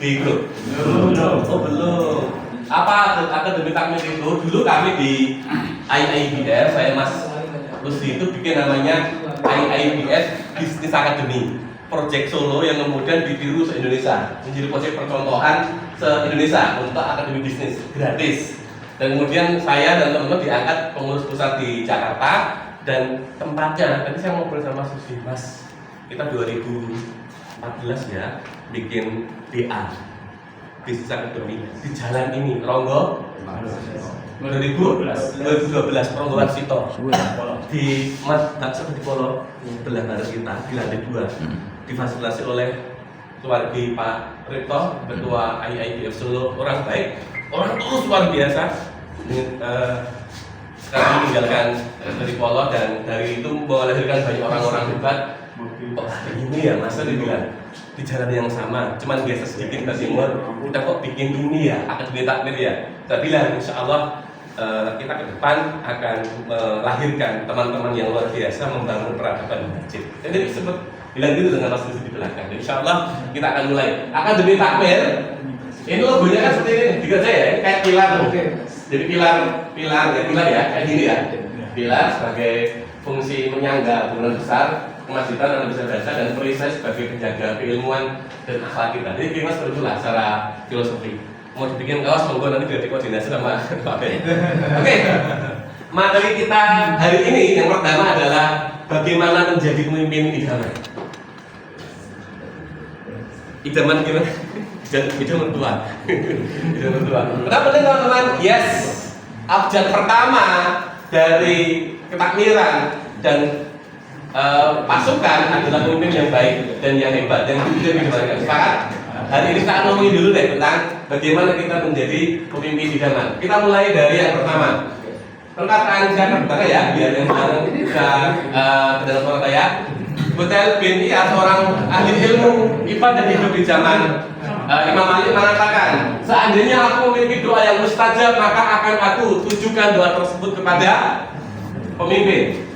B Group? Belum. Oh belum. Apa akademi takmir itu? Dulu kami di IIBF, saya Mas Rusdi itu bikin namanya IIBF Business Academy, Project Solo yang kemudian ditiru se-Indonesia, menjadi proyek percontohan se-Indonesia untuk akademi bisnis gratis. Dan kemudian saya dan teman-teman diangkat pengurus pusat di Jakarta, dan tempatnya tadi saya ngobrol sama Mas Rusdi, Mas, kita 2014 ya bikin BA Bisnis Academy di jalan ini, Ronggo 2012 Ronggo Warsito di Mas di Polo belah barat kita di lantai 2, difasilitasi oleh keluarga Pak Rito, ketua IIBF Solo, orang baik, orang tulus luar biasa. Sekarang meninggalkan dari Polo, dan dari itu melahirkan banyak orang-orang hebat. Oh, ini ya Mas, dia bilang di jalan yang sama, cuman geser sedikit ke timur, kita kok bikin ini ya, akademi takmir ya. Saya bilang insya Allah kita ke depan akan melahirkan teman-teman yang luar biasa membangun peradaban masjid. Jadi disebut bilang gitu dengan Mas Rusdi di belakang. Dan insya Allah kita akan mulai akademi takmir. Ini logonya kan seperti ini, tiga saya ya, kayak pilar. Jadi pilar ya, kayak gini ya. Pilar sebagai fungsi menyangga bangunan besar, kemasjidan dan bisa baca, dan perisai sebagai penjaga keilmuan dan akhlak kita. Jadi kita sebetulnya secara filosofi. Mau dibikin kaos, monggo nanti biar dikoordinasi sama Pak Ben. Oke. Materi kita hari ini yang pertama adalah bagaimana menjadi pemimpin idaman. Idaman gimana? Idaman tua. Idaman tua. Kenapa nih teman-teman? Yes. Abjad pertama dari ketakmiran dan pasukan adalah pemimpin yang baik dan yang hebat, yang tidak didengarkan. Sepakat? Hari ini kita ngomongin dulu deh tentang bagaimana kita menjadi pemimpin idaman. Kita mulai dari yang pertama. Perkataan siapa pertama ya, biar yang sekarang bisa kedalam suara saya. Butel bin Iyas, seorang ahli ilmu IPA dan hidup di zaman Imam Malik, mengatakan, seandainya aku memiliki doa yang mustajab, maka akan aku tujukan doa tersebut kepada pemimpin.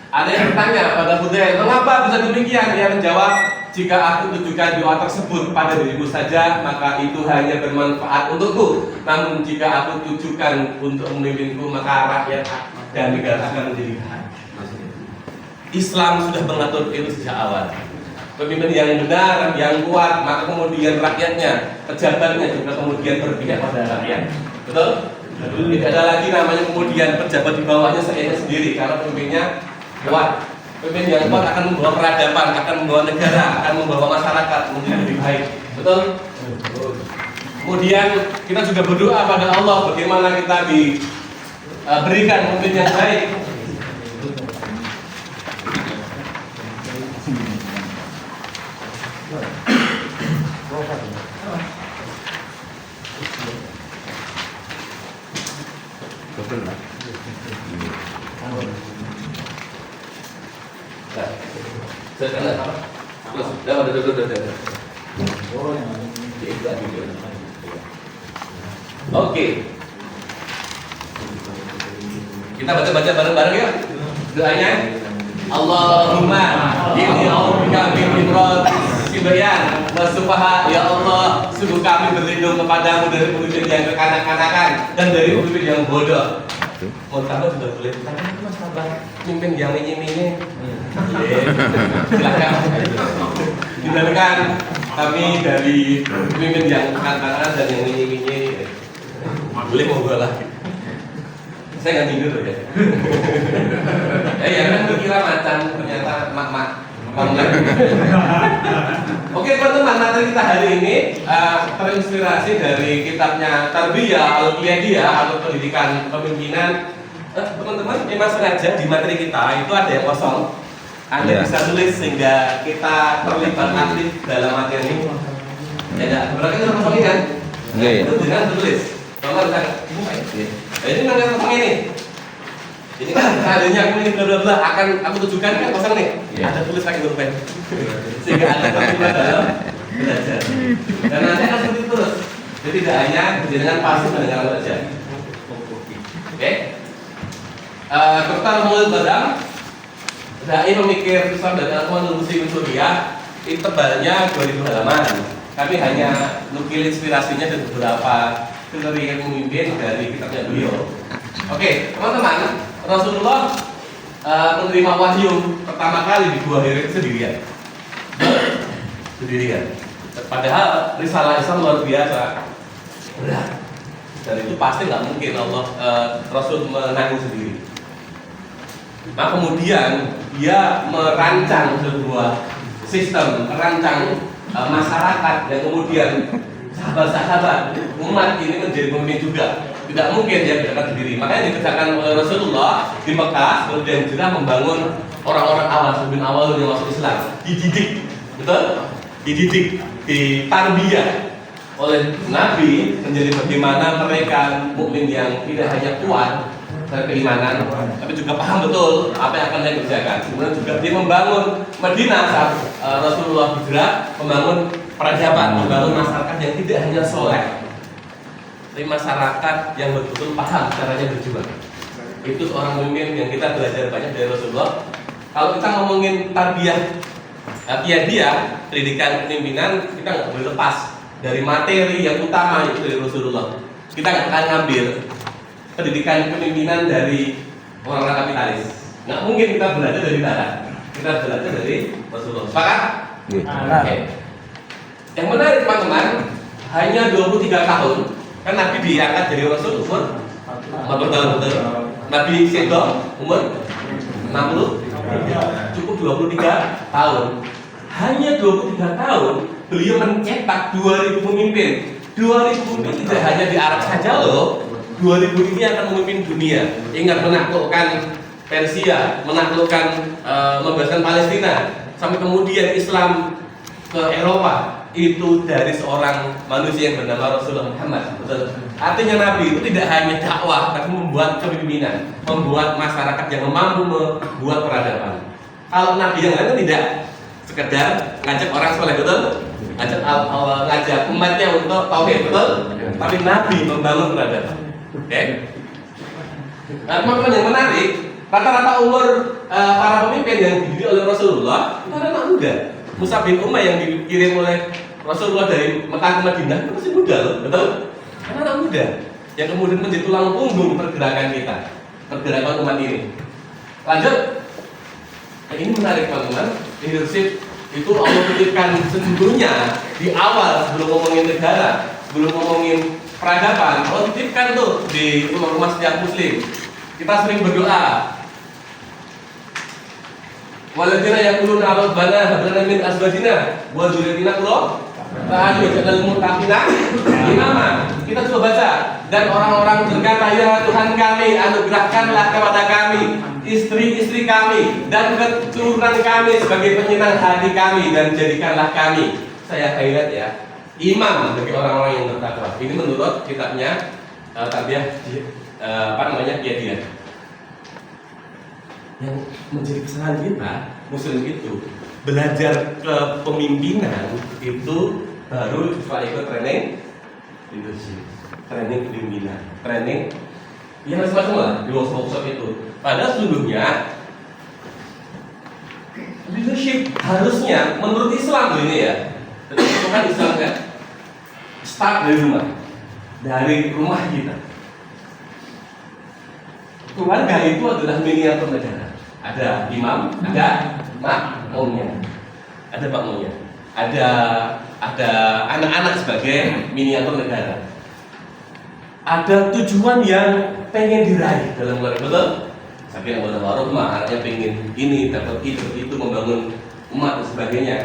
Ada yang bertanya pada Butel, mengapa bisa demikian? Dia menjawab, jika aku tujukan doa tersebut pada diriku saja, maka itu hanya bermanfaat untukku. Namun jika aku tujukan untuk memimpinku, maka rakyat dan negara akan menjadi bahagia. Islam sudah mengatur itu sejak awal. Pemimpin yang benar, yang kuat, maka kemudian rakyatnya, pejabatnya juga kemudian berpihak pada rakyat. Betul? Tidak ada lagi namanya kemudian pejabat di bawahnya sendiri, karena pemimpinnya kuat. Pemimpin yang kuat akan membawa peradaban, akan membawa negara, akan membawa masyarakat menjadi lebih baik. Betul? Kemudian kita juga berdoa pada Allah bagaimana kita diberikan pemimpin yang baik. Oke. Kita baca bareng-bareng ya. Doanya Allahumma inni a'udzubika min ifrat kibyan wa sufaha. Ya Allah, sungguh kami berlindung kepadamu dari pemimpin yang kekanak-kanakan dan dari pemimpin yang bodoh. Mau tambah sudah boleh, tapi mas tambah pemimpin yang ini. Silakan. Hindarkan kami dari pemimpin yang kekanak-kanakan dan yang ini. Boleh mau gue lah. Saya nggak tidur ya. Ya kan berkira macan, ternyata mak-mak. Oke teman-teman, materi kita hari ini terinspirasi dari kitabnya Tarbiyah Al-Qiyadiyah atau pendidikan kepemimpinan. Teman-teman, memang sengaja di materi kita itu ada yang kosong. Anda bisa tulis sehingga kita terlibat aktif dalam materi ini. Ya, berarti kita kosongin kan? Itu dengan tulis. Kalau ini nanti kosong ini. Ini kan adanya aku ini bla akan aku tujukan kan kosong nih. Ada tulis pakai pulpen. Sehingga Anda terlibat dalam belajar. Dan nanti akan seperti terus. Jadi tidak hanya dengan pasif mendengar saja. Oke. Dr. Mulul Badam, dai pemikir Islam dari Al-Quran Muslim Suriah, itu tebalnya 2000 halaman. Kami hanya nukil inspirasinya dan beberapa kriteria pemimpin dari kitabnya beliau. Oke, teman-teman, Rasulullah menerima wahyu pertama kali di Gua Hira sendirian. Padahal risalah Islam luar biasa berat. Dan itu pasti nggak mungkin Rasul menanggung sendiri. Nah kemudian dia merancang sebuah sistem, merancang masyarakat yang kemudian sahabat-sahabat umat ini menjadi pemimpin juga. Tidak mungkin dia berangkat sendiri. Makanya dikerjakan oleh Rasulullah di Mekah, kemudian juga membangun orang-orang awal, sebelum awal yang masuk Islam, dididik, betul? Dididik, ditarbiyah oleh Nabi menjadi bagaimana mereka mukmin yang tidak hanya kuat dari keimanan, tapi juga paham betul apa yang akan dia kerjakan. Kemudian juga dia membangun Madinah saat Rasulullah hijrah, membangun peradaban, membangun masyarakat yang tidak hanya soleh, tapi masyarakat yang betul-betul paham caranya berjuang. Itu seorang pemimpin yang kita belajar banyak dari Rasulullah. Kalau kita ngomongin tarbiyah, dia pendidikan kepemimpinan, kita nggak boleh lepas dari materi yang utama itu dari Rasulullah. Kita nggak akan ngambil pendidikan kepemimpinan dari orang-orang kapitalis. Nggak mungkin kita belajar dari barat. Kita belajar dari Rasulullah. Sepakat? Oke. Yang menarik teman-teman, hanya 23 tahun kan Nabi diangkat dari Rasul umur 40 tahun betul. Nabi Sedok umur 60, cukup 23 tahun. Hanya 23 tahun beliau mencetak 2000 pemimpin. 2000 pemimpin tidak hanya di Arab saja loh. 2000 ini akan memimpin dunia. Ingat menaklukkan Persia, menaklukkan membebaskan Palestina, sampai kemudian Islam ke Eropa. Itu dari seorang manusia yang bernama Rasulullah Muhammad. Betul. Artinya Nabi itu tidak hanya dakwah, tapi membuat kepemimpinan, membuat masyarakat yang mampu membuat peradaban. Kalau Nabi yang lain tidak sekedar ngajak orang soleh, betul? Ngajak umatnya untuk tauhid, betul? Tapi Nabi membangun peradaban. Oke? Nah, teman-teman yang menarik, rata-rata umur para pemimpin yang dididik oleh Rasulullah itu anak muda. Mus'ab bin Umair yang dikirim oleh Rasulullah dari Mekah ke Madinah itu masih muda loh, betul? Anak muda yang kemudian menjadi tulang punggung pergerakan kita, pergerakan umat ini. Lanjut, ini menarik teman-teman. Leadership itu Allah titipkan sesungguhnya di awal sebelum ngomongin negara, sebelum ngomongin peradaban, Allah titipkan tuh di rumah-rumah setiap muslim. Kita sering berdoa, waladina yaquluna rabbana hab lana min azwajina wa dzurriyyatina qurrata a'yun waj'alna muttaqina imama. Kita coba baca, dan orang-orang berkata, ya Tuhan kami, anugerahkanlah kepada kami istri-istri kami dan keturunan kami sebagai penyenang hati kami, dan jadikanlah kami, saya highlight ya, imam bagi orang-orang yang bertakwa. Ini menurut kitabnya Tarbiyah Qiyadiyah. Yang menjadi kesalahan kita muslim itu belajar kepemimpinan itu baru setelah ikut training leadership, training kepemimpinan, training ya macam-macam lah di workshop itu. Padahal sesungguhnya leadership harusnya menurut Islam ini ya, itu kan Islam kan start dari rumah kita. Keluarga itu adalah miniatur negara. Ada imam, ada makmumnya, ada anak-anak sebagai miniatur negara. Ada tujuan yang pengen diraih dalam keluarga, betul? Tapi yang benar rumah, anaknya pengen ini, dapat itu, membangun umat dan sebagainya,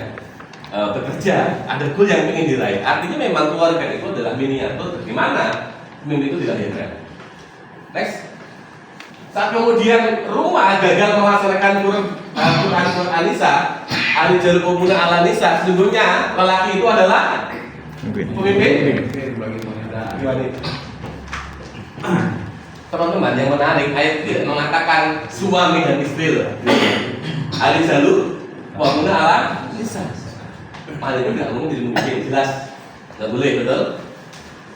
bekerja. Ada goal yang pengen diraih. Artinya memang keluarga itu adalah miniatur bagaimana pemimpin itu dilahirkan. Next. Saat kemudian rumah gagal melaksanakan Quran An-Nisa, Al-Jalul Qawmuna ala Nisa, sesungguhnya lelaki itu adalah pemimpin bagi wanita. Teman-teman yang menarik, ayat ini mengatakan suami dan istri. Al-Jalul Qawmuna ala Nisa. Malahnya tidak ngomong jadi mungkin jelas, nggak boleh, betul?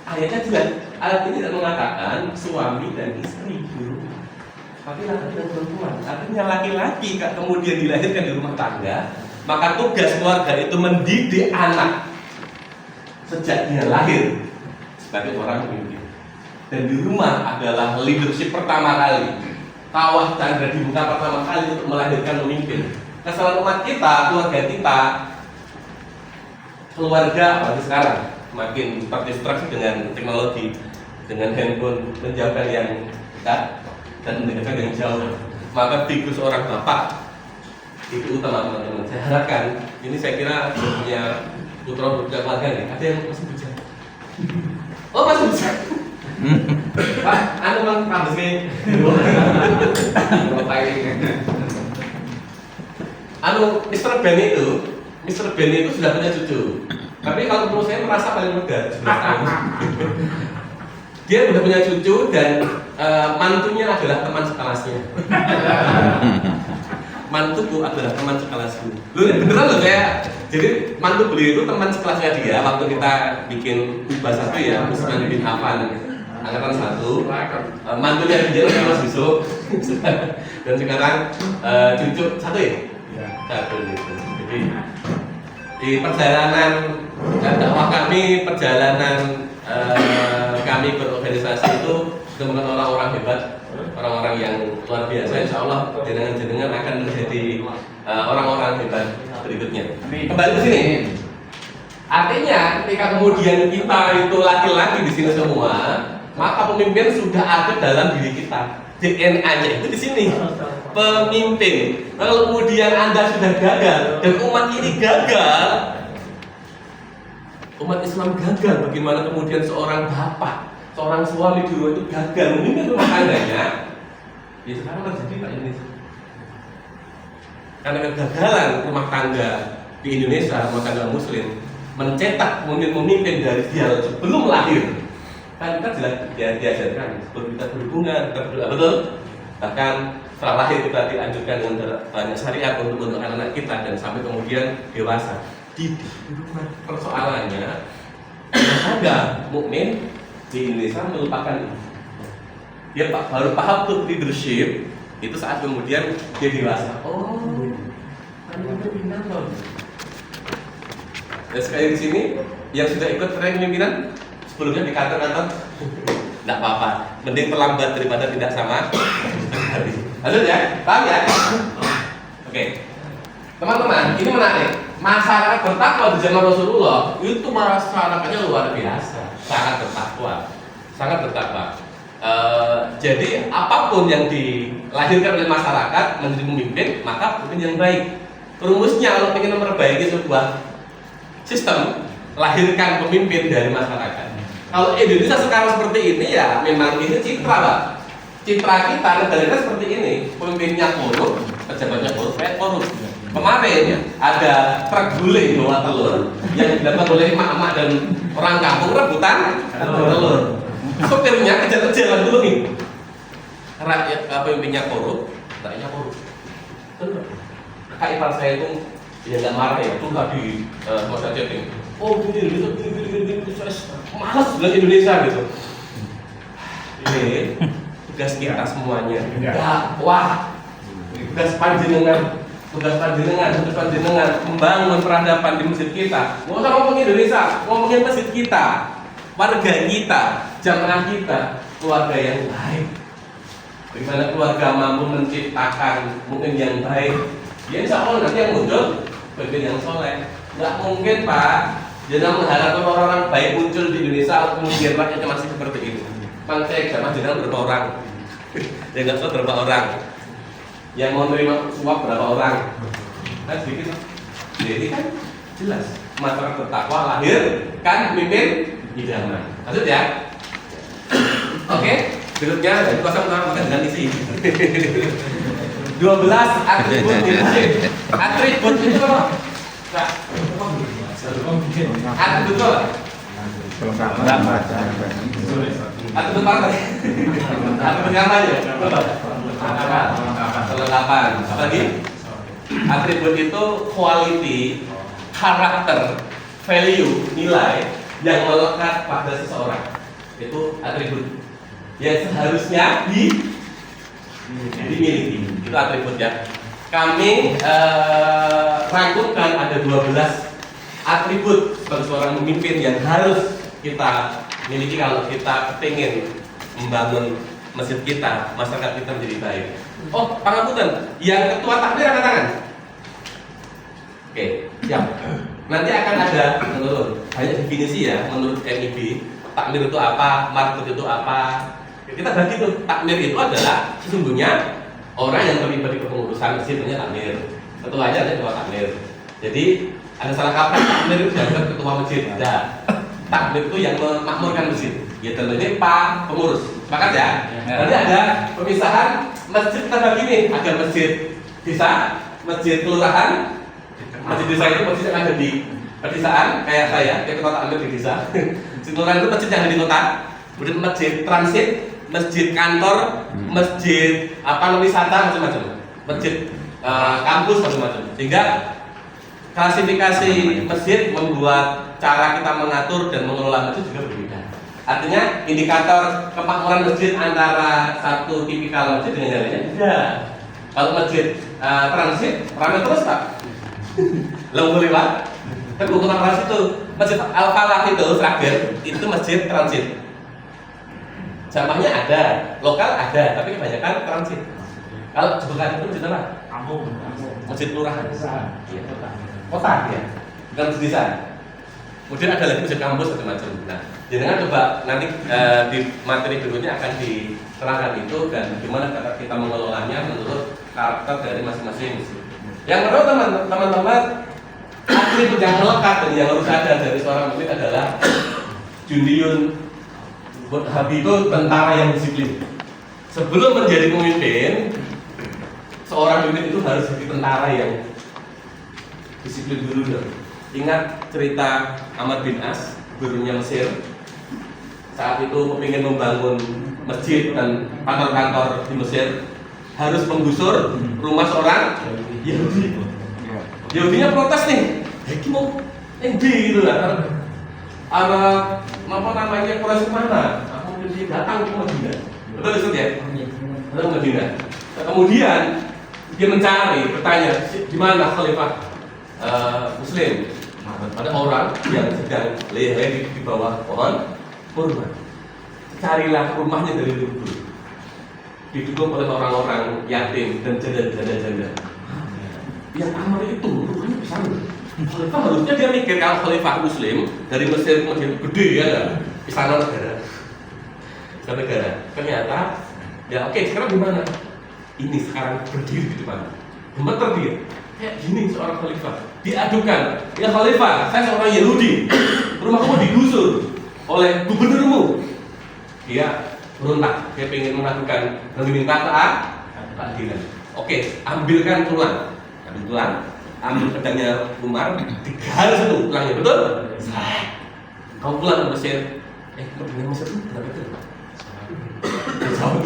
Ayatnya jelas. Ayat ini tidak mengatakan suami dan istri. Tapi laki dan perempuan, artinya laki-laki kemudian dilahirkan di rumah tangga, maka tugas keluarga itu mendidik anak sejak dia lahir sebagai orang pemimpin. Dan di rumah adalah leadership pertama kali. Kawah Chandra dibuka pertama kali untuk melahirkan pemimpin. Kesalahan umat kita, keluarga kita, keluarga apalagi sekarang makin terdistraksi dengan teknologi, dengan handphone, menjauhkan yang dekat dan mendekatkan yang jauh. Maka figur seorang bapak itu utama, teman-teman. Saya harapkan ini, saya kira punya putra putra keluarga nih. Ada yang masih bujang? Oh, masih bujang. Pak, anu mang rambut ke. Anu Mr. Ben itu sudah punya cucu. Tapi kalau menurut saya merasa paling muda, 11 tahun. Dia sudah punya cucu dan mantunya adalah teman sekelasnya. Mantuku adalah teman sekelasku. Lu beneran loh saya. Jadi mantu beliau itu teman sekelasnya dia waktu kita bikin UBA 1 ya, Usman bin Affan angkatan 1. Mantunya dia mas besok. Dan sekarang cucu 1 ya? Satu gitu. Jadi di perjalanan dakwah kami, perjalanan kami berorganisasi itu teman-teman orang-orang hebat, orang-orang yang luar biasa. Insya Allah jenengan akan menjadi orang-orang hebat berikutnya. Kembali ke sini. Artinya ketika kemudian kita itu laki-laki di sini semua, maka pemimpin sudah ada dalam diri kita. DNA-nya itu di sini. Pemimpin. Kalau kemudian Anda sudah gagal dan umat ini gagal, umat Islam gagal, bagaimana kemudian seorang bapak, seorang suami di rumah itu gagal memimpin rumah tangganya? Ya sekarang terjadi Pak Indonesia. Karena kegagalan rumah tangga di Indonesia, rumah tangga Muslim, mencetak pemimpin dari dia sebelum lahir. Kan kita jelas diajarkan sebelum kita berhubungan, kita berdoa, betul? Bahkan setelah lahir kita dianjurkan dengan banyak syariat untuk anak-anak kita dan sampai kemudian dewasa. Di rumah persoalannya ada mukmin di Indonesia melupakan ini. Dia baru paham tuh leadership itu saat kemudian dia dewasa. Oh, itu pimpinan loh. Dan sekali di sini yang sudah ikut training pimpinan sebelumnya di kantor-kantor, tidak apa-apa, mending terlambat daripada tidak sama sekali. Lanjut ya, paham ya? Oke, teman-teman, ini menarik. Masyarakat bertakwa di zaman Rasulullah itu masyarakatnya luar biasa, sangat bertakwa. Jadi apapun yang dilahirkan oleh masyarakat menjadi pemimpin, maka pemimpin yang baik. Rumusnya kalau ingin memperbaiki sebuah sistem, lahirkan pemimpin dari masyarakat. Kalau Indonesia sekarang seperti ini ya memang ini citra, Pak. Citra kita negara kita seperti ini, pemimpinnya korup, pejabatnya korup. Kemarin ya, ada truk guling bawa telur yang didapat oleh emak-emak dan orang kampung rebutan telur. Sopirnya kejar-kejaran dulu nih. Rakyat pemimpinnya korup, rakyatnya korup. Kakak ipar saya itu dia nggak marah ya, tuh tadi masa chatting. Oh gini, malas bilang Indonesia gitu. Ini tugas kita semuanya. Wah, tugas panjenengan membangun peradaban di masjid kita. Nggak usah ngomongin Indonesia, ngomongin masjid kita, warga kita, jamaah kita, keluarga yang baik. Bagaimana keluarga mampu menciptakan mungkin yang baik. Ya insya Allah nanti yang muncul pemimpin yang soleh. Nggak mungkin Pak, jangan mengharapkan orang-orang baik muncul di Indonesia kemudian rakyatnya masih seperti ini. Bang cek jamaah jenengan berapa orang? Ya nggak tahu berapa orang. Yang mau menerima suap berapa orang? Kan sedikit. Jadi kan jelas masyarakat bertakwa lahir kan pemimpin idaman. Lanjut ya. Oke, berikutnya dari kosong maka dengan isi 12 atribut leadership. Atribut itu apa? Nah, atribut apa? Atribut partai. Atribut kampanye. Kelengkapan. Apa lagi? Atribut itu quality, karakter, value, nilai yang melekat pada seseorang. Itu atribut yang seharusnya dimiliki. Itu atribut ya. Kami rangkumkan ada 12 atribut sebagai seorang pemimpin yang harus kita miliki kalau kita pengen membangun masjid kita, masyarakat kita menjadi baik. Oh, pangapunten, yang ketua takmir angkat tangan. Oke, siap. Nanti akan ada menurut banyak definisi ya, menurut MIB. Takmir itu apa, markut itu apa. Kita bagi tuh, takmir itu adalah sesungguhnya orang yang terlibat di kepengurusan masjid, namanya takmir. Ketuanya adalah ketua takmir. Jadi ada salah kaprah takmir itu dianggap ketua masjid. Tidak. Takmir itu yang memakmurkan masjid. Ya tentu ini Pak pengurus. Sepakat ya? Nanti ada pemisahan masjid kita bagi nih, ada masjid desa, masjid kelurahan. Masjid desa itu masjid yang ada di pedesaan kayak saya, kayak ketua takmir di desa. Masjid kelurahan itu masjid yang ada di kota. Kemudian masjid transit, masjid kantor, masjid wisata macam-macam, masjid kampus macam-macam. Sehingga klasifikasi masjid membuat cara kita mengatur dan mengelola masjid juga berbeda. Artinya indikator kemakmuran masjid antara satu tipikal masjid dengan yang lainnya beda. Kalau masjid transit ramai terus Pak, lembur lewat. Tapi bukan transit itu masjid Al-Falah itu terakhir itu masjid transit. Jamaahnya ada, lokal ada, tapi kebanyakan transit. Kalau Jogja itu masjid apa? Kampung. Masjid kelurahan. Iya. Kota ya, bukan masjid desa. Kemudian ada lagi masjid kampus macam-macam. Nah, jangan coba nanti di materi berikutnya akan diterangkan itu dan bagaimana cara kita mengelolanya menurut karakter dari masing-masing masjid. Yang kedua teman-teman, atribut yang melekat dan yang harus ada dari seorang pemimpin adalah Jundiun Habi itu tentara yang disiplin. Sebelum menjadi pemimpin, seorang pemimpin itu harus jadi tentara yang disiplin dulu dong. Ingat cerita Amr bin As, gubernurnya Mesir. Saat itu ingin membangun masjid dan kantor-kantor di Mesir, harus menggusur rumah seorang Yahudi. Yahudinya protes nih, "Hei mau gitu lah. Apa namanya Quraisy mana? Aku mesti datang ke Madinah." Betul ya? Betul Madinah. Kemudian dia mencari, bertanya, di mana khalifah Muslim? Ada orang yang sedang leher di bawah pohon kurma. Carilah rumahnya dari dulu. Didukung oleh orang-orang yatim dan janda-janda. Yang Amr itu rumahnya besar. Khalifah harusnya dia mikir kalau khalifah Muslim dari Mesir kemudian gede ya lah, istana negara. Istana negara. Ternyata ya oke, sekarang di mana? Ini sekarang berdiri di depan. Gemeter dia. Kayak gini seorang khalifah diadukan, ya khalifah, saya seorang Yahudi, rumahku digusur oleh gubernurmu. Dia berontak, dia ingin mengadukan dan meminta keadilan. Oke, ambilkan tulang, ambil pedangnya Umar, digaris itu tulangnya, betul? Kau pulang ke Mesir, pedangnya Mesir itu berapa itu? Jauh.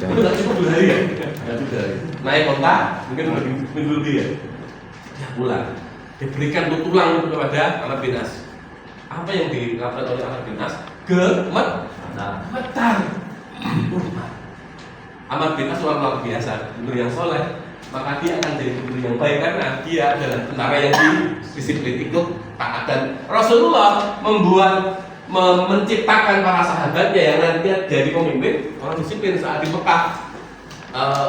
Itu nggak cukup 2 hari ya? Naik kota, mungkin minggu lebih ya. Dia pulang, diberikan tulang itu kepada Amr bin As. Apa yang dilakukan oleh Amr bin As? Gemetar. Amr bin As orang luar biasa, gubernur yang soleh, maka dia akan jadi gubernur yang baik karena dia adalah tentara yang disiplin, ikut taat. Dan Rasulullah menciptakan para sahabatnya yang nanti jadi pemimpin orang disiplin. Saat di Mekah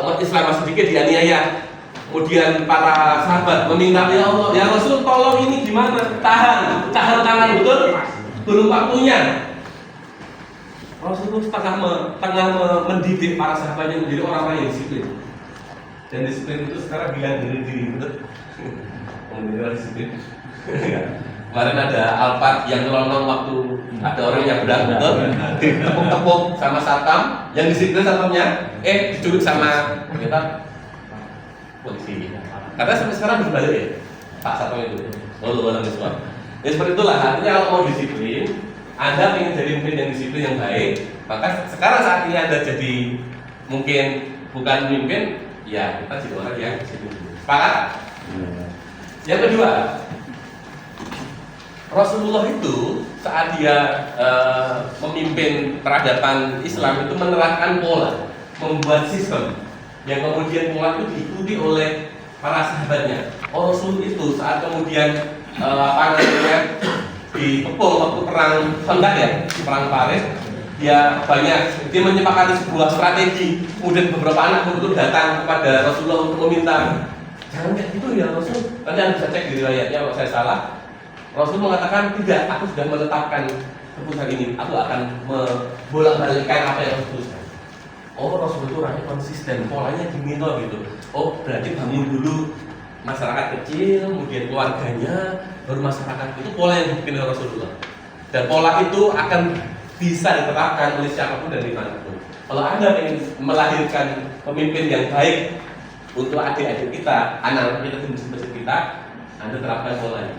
umat Islam masih sedikit dianiaya, kemudian para sahabat meminta, ya Allah, ya Rasul, tolong ini gimana? Tahan tangan, betul? Belum waktunya. Rasulullah tengah mendidik para sahabatnya menjadi orang-orang yang disiplin. Dan disiplin itu sekarang bilang diri, betul? Menjadi disiplin. Kemarin ada Alphard yang nyelonong waktu ada orang yang berat, betul? Ditepuk-tepuk sama satpam, yang disiplin satpamnya, diculik sama ternyata polisi. Karena sampai sekarang belum balik ya, Pak satpam itu. Walau miswar. Ya seperti itulah, artinya kalau mau disiplin, Anda ingin jadi pemimpin yang disiplin yang baik, maka sekarang saat ini Anda jadi mungkin bukan pemimpin, ya kita jadi orang yang disiplin. Sepakat? Yang kedua, Rasulullah itu saat dia memimpin peradaban Islam itu menerapkan pola, membuat sistem yang kemudian pola itu diikuti oleh para sahabatnya. Rasul itu saat kemudian apa namanya dikepung waktu perang Khandaq ya, perang Paris. Dia menyepakati sebuah strategi. Kemudian beberapa anak itu datang kepada Rasulullah untuk meminta, jangan kayak gitu ya Rasul. Nanti Anda bisa cek di riwayatnya kalau saya salah. Rasul mengatakan tidak, aku sudah menetapkan keputusan ini. Aku akan membolak-balikkan apa yang Rasul putuskan. Oh, Rasul itu orangnya konsisten, polanya gini loh gitu. Oh, berarti bangun dulu masyarakat kecil, kemudian keluarganya, baru masyarakat. Itu pola yang dibikin oleh Rasulullah. Dan pola itu akan bisa diterapkan oleh siapapun dan dimanapun. Kalau Anda ingin melahirkan pemimpin yang baik untuk adik-adik kita, anak-anak kita, masjid kita, Anda terapkan pola ini.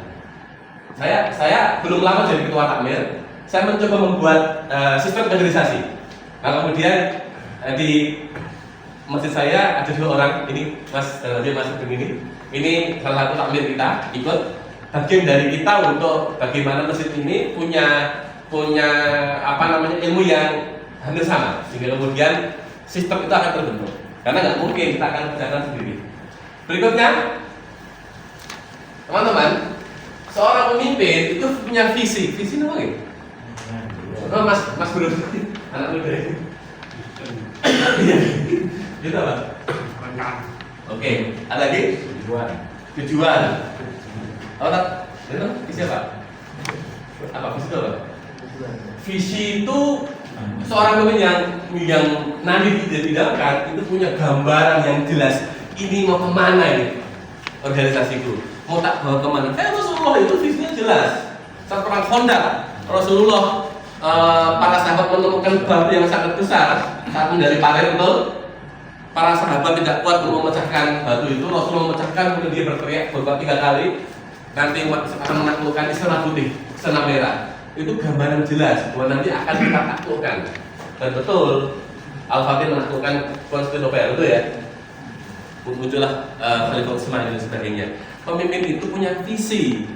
Saya belum lama jadi ketua takmir, saya mencoba membuat sistem kaderisasi. Nah, kemudian di masjid saya ada 2 orang, ini Mas dia masuk begini. Ini salah satu takmir kita ikut. Bagian dari kita untuk bagaimana masjid ini punya apa namanya ilmu yang hampir sama, sehingga kemudian sistem itu akan terbentuk. Karena nggak mungkin kita akan kerjakan sendiri. Berikutnya, teman-teman, seorang pemimpin itu punya visi. Visi apa gitu? Oh, Mas Bro, anak muda ini. Iya, gitu apa? Oke, ada lagi? Tujuan. Oh, tak? Itu visi apa? Apa visi itu apa? Visi itu seorang pemimpin yang nanti tidak itu punya gambaran yang jelas. Ini mau kemana ini organisasiku? Mau tak bawa kemana? Rasulullah itu visinya jelas. Saat perang Khandaq, Rasulullah para sahabat menemukan batu yang sangat besar saat dari parer itu. Para sahabat tidak kuat untuk memecahkan batu itu. Rasulullah memecahkan, kemudian dia berteriak beberapa 3 kali. Nanti akan menaklukkan istana putih, istana merah. Itu gambaran jelas bahwa nanti akan kita taklukkan. Dan betul, Al-Fatih menaklukkan Konstantinopel itu ya. Muncullah Khalifah Utsman dan sebagainya. Pemimpin itu punya visi.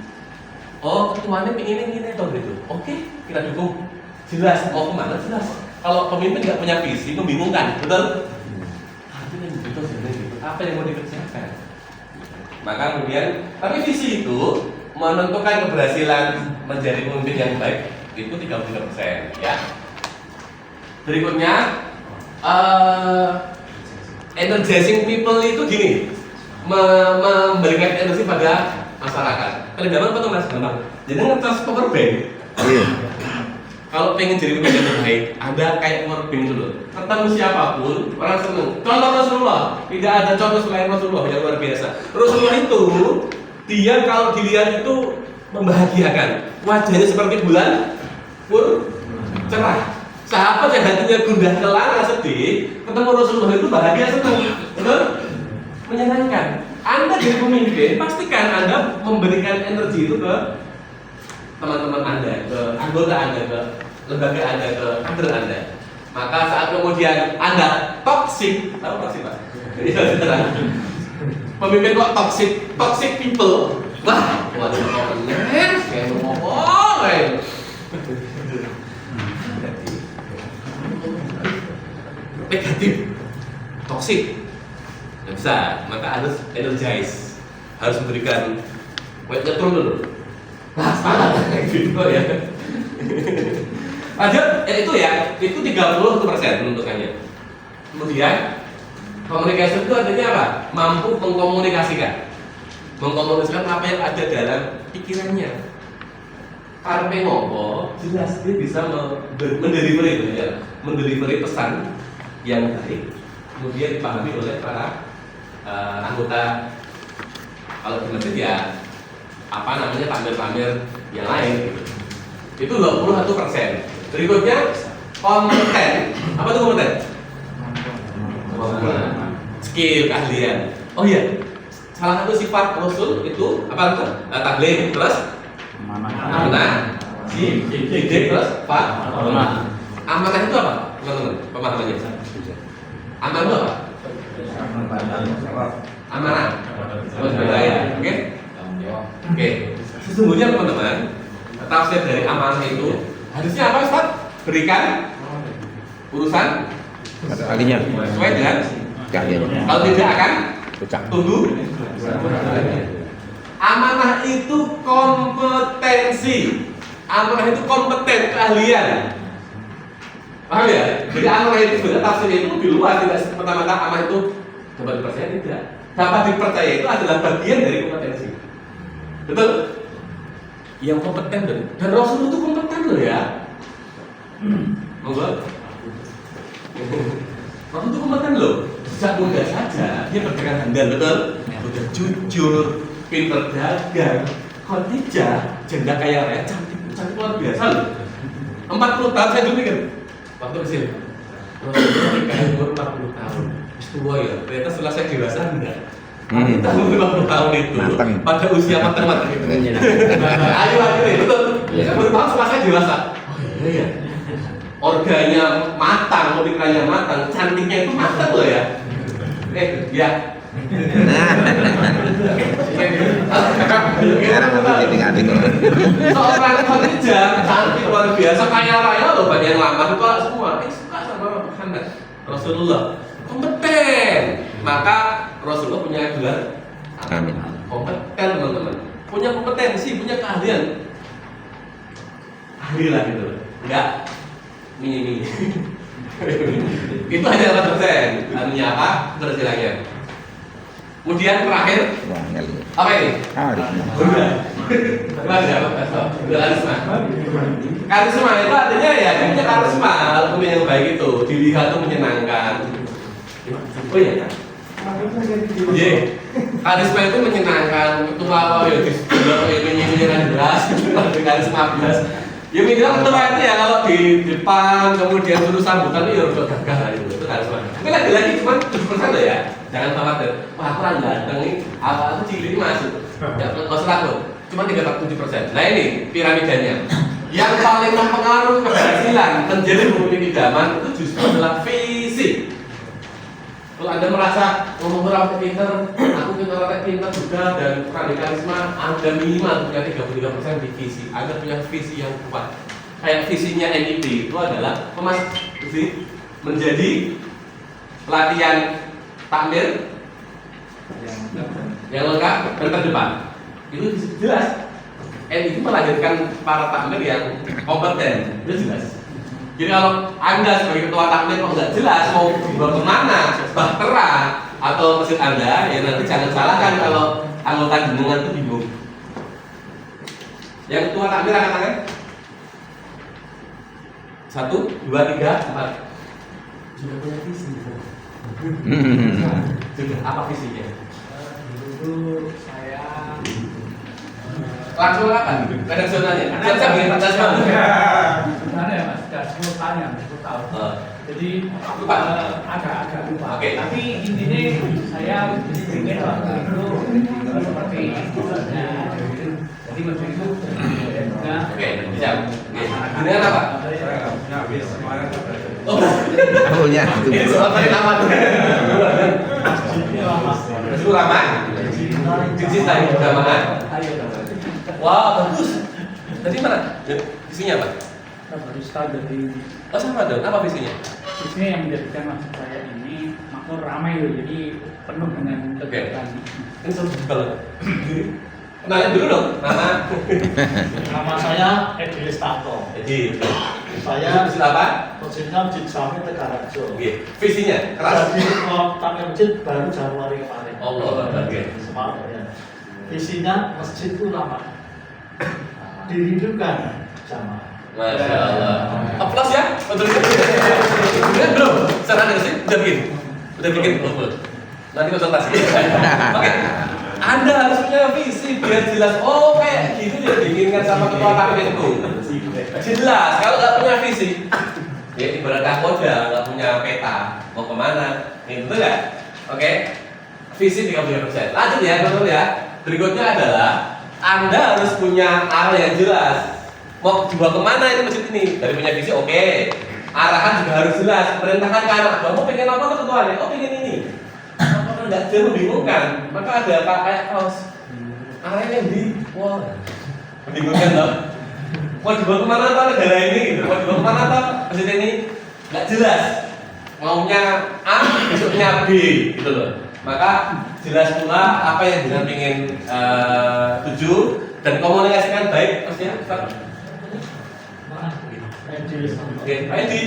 Oh, ketuanya pengen ini atau gitu. Oke, kita dukung. Jelas mau kemana jelas. Kalau pemimpin nggak punya visi, membingungkan, betul? Artinya begitu sebenarnya gitu. Apa yang mau dikerjakan? Maka kemudian, tapi visi itu menentukan keberhasilan menjadi pemimpin yang baik itu 33% ya. Berikutnya energizing people itu gini, memberikan energi pada masyarakat. Kalian gampang apa tuh Mas? Gampang. Jadi ngecas power bank. Iya. Kalau pengen jadi pemimpin yang baik, ada kayak power bank dulu. Ketemu siapapun, orang seneng. Contoh Rasulullah, tidak ada contoh selain Rasulullah yang luar biasa. Rasulullah itu dia kalau dilihat itu membahagiakan, wajahnya seperti bulan pur cerah. Sahabat yang hatinya gundah kelara sedih, ketemu Rasulullah itu bahagia senang, betul? Menyenangkan. Anda jadi pemimpin, pastikan Anda memberikan energi itu ke teman-teman Anda, ke anggota Anda, ke lembaga Anda, ke kader Anda. Maka saat kemudian Anda toxic, tahu toxic Pak? Iya, pemimpin kok toxic people. Wah, waduh kok bener, kayak ngomong kayak. Negatif, toxic, nggak bisa. Maka harus energize, harus memberikan nyetrum dulu. Nah, semangat kayak gitu ya. Lanjut, itu 31% menentukannya. Kemudian komunikasi itu artinya apa? Mampu mengkomunikasikan apa yang ada dalam pikirannya. Karpe ngopo, jelas dia bisa mendelivery pesan yang baik, kemudian dipahami oleh para anggota. Kalau di masjid ya apa namanya pamer-pamer yang lain gitu. Itu 21%. Berikutnya kompeten. Apa itu kompeten? Skill, keahlian. Oh iya, salah satu sifat Rasul itu apa itu? Tabligh, terus amanah, terus apa? Amanah itu apa? Teman-teman, pemahamannya. Amanah itu apa? Amanah. Oke? Oke. Sesungguhnya teman-teman, tafsir dari amanah itu harusnya apa Ustaz? Berikan urusan sesuai dengan keahliannya. Kalau tidak akan tunggu. Amanah itu kompetensi. Amanah itu kompeten, keahlian. Paham ya? Jadi amanah itu sebenarnya tafsirnya itu lebih luas, tidak semata-mata amanah itu dapat dipercaya, tidak. Dapat dipercaya itu adalah bagian dari kompetensi. Betul? Yang kompeten dan Rasul itu kompeten loh ya. Monggo. Rasul itu kompeten loh. Sejak muda saja dia berdagang handal, betul? Udah jujur, pinter dagang. Khadijah, janda kaya raya, cantik luar biasa loh. 40 tahun saya dulu mikir, waktu kecil. Rasulullah nikah umur 40 tahun. Tua ya, ternyata setelah saya dewasa enggak. Tahun 50 tahun itu pada usia matang-matang itu. Ayo betul. Saya baru tahu setelah saya dewasa. Oh iya. Organya matang, pemikirannya matang, cantiknya itu matang loh ya. Ya. Seorang Khadijah cantik luar biasa, kaya raya loh, banyak yang lamar itu semua. Suka sama Muhammad Rasulullah, kompeten. Maka Rasulullah punya gelar amin. Kompeten teman-teman, punya kompetensi, punya keahlian. Ahli lah gitu, enggak mini. Itu hanya 100%. Artinya apa? Keberhasilannya. Kemudian terakhir apa ini? Karisma itu artinya ya dia punya karisma, punya yang baik itu, dilihat tuh menyenangkan. Oh iya. Karisma itu menyenangkan. Ketua ya di sebelah ini jelas, karisma jelas. Ya minimal ketua itu ya kalau di depan kemudian suruh sambutan itu harus gagah itu karisma. Tapi lagi-lagi cuma 7% loh ya. Jangan khawatir. Wah aku orang ganteng nih, aku cilik ini masuk. Ya nggak usah takut. Cuma 37%. Nah ini piramidanya. Yang paling mempengaruhi keberhasilan menjadi pemimpin idaman itu justru adalah fisik. Kalau Anda merasa ngomong orang pinter, aku punya orang pinter juga dan kurang karisma, Anda minimal punya 33% di visi. Anda punya visi yang kuat. Kayak visinya NIP itu adalah menjadi pelatihan takmir yang lengkap dan terdepan. Itu jelas. NIP melahirkan para takmir yang kompeten, itu jelas. Jadi kalau Anda sebagai ketua takmir kok nggak jelas mau dibawa kemana, bahtera atau masjid Anda, ya nanti jangan salahkan kalau anggota gabungan itu bingung. Yang ketua takmir angkat tangan. 1, 2, 3, 4. Sudah punya visi. Sudah apa visinya? Dulu saya langsung apa? Redaksionalnya. Siap-siap bikin redaksional. sebenarnya mas, sudah 10 tahun ya, 10 tahun. Jadi agak lupa. Oke. Tapi intinya saya ingin waktu itu seperti misalnya, jadi waktu itu juga. Oke, siap. Dengan apa? Oh, punya itu. ini soal tadi nama tuh. Itu lama. Dicintai keagamaan. Wah, bagus. Tadi mana? Visinya apa? Barista dari Oh sama dong, apa visinya? isinya yang menjadikan masjid saya ini makmur ramai loh, jadi penuh dengan kegiatan. Ini seru banget. Kenalin dulu dong, Nama saya Edi Listanto. Jadi, Saya masjid apa? Masjidnya Masjid Jami Tegarrejo. Oke, visinya keras. Jadi takmir masjid baru Januari kemarin. Allah, oke. Semalam ya. Visinya masjid ulama. Dirindukan jamaah. Masya Allah. Aplaus ya untuk itu. Udah belum? Sana ada sih? Udah bikin? Udah bikin? Belum. Nanti konsultasi. Oke. Anda harus punya visi biar jelas. Oh kayak gitu dia diinginkan sama ketua takmir itu. Jelas. Kalau nggak punya visi, ya ibarat nakoda nggak punya peta mau kemana? Ini betul nggak? Oke. Visi 33%. Lanjut ya, teman-teman ya. Berikutnya adalah Anda harus punya arah yang jelas. Mau dibawa kemana ini masjid ini? Dari punya visi, oke. Arahan juga harus jelas. Perintahkan ke anak, kamu pengen apa tuh ketuanya? Oh pengen ini. Apakah nggak jauh membingungkan? Maka ada kayak kaos. Arahnya yang di, wah, membingungkan loh. Mau dibawa kemana tuh negara ini? Gitu. Mau dibawa kemana tuh masjid ini? Nggak jelas. Maunya A, besoknya B, gitu loh. Maka jelas pula apa yang dengan ingin tuju dan komunikasikan baik, maksudnya Pak? Oke, Pak Edi.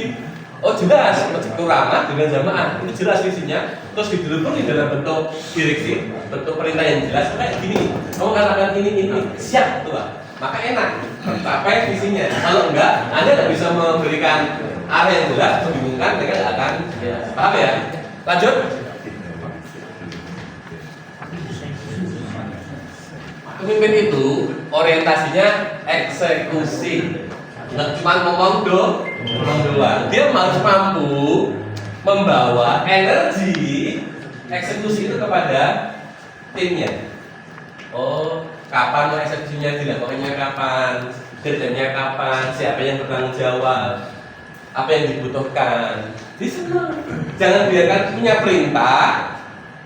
Oh jelas, masjid ramah dengan jamaah itu jelas visinya, terus didukung di dalam bentuk direksi, bentuk perintah yang jelas. Kayak gini, kamu katakan ini siap tuh Pak. Maka enak, capai visinya. Kalau enggak, Anda tidak bisa memberikan arah yang jelas, membingungkan, mereka tidak akan paham ya. Lanjut. Pemimpin itu orientasinya eksekusi. Nggak cuma ngomong doang. Dia harus mampu membawa energi eksekusi itu kepada timnya. Oh, kapan mau eksekusinya dilakukannya kapan, deadline-nya kapan, siapa yang bertanggung jawab, apa yang dibutuhkan. Jadi senang. Jangan biarkan punya perintah,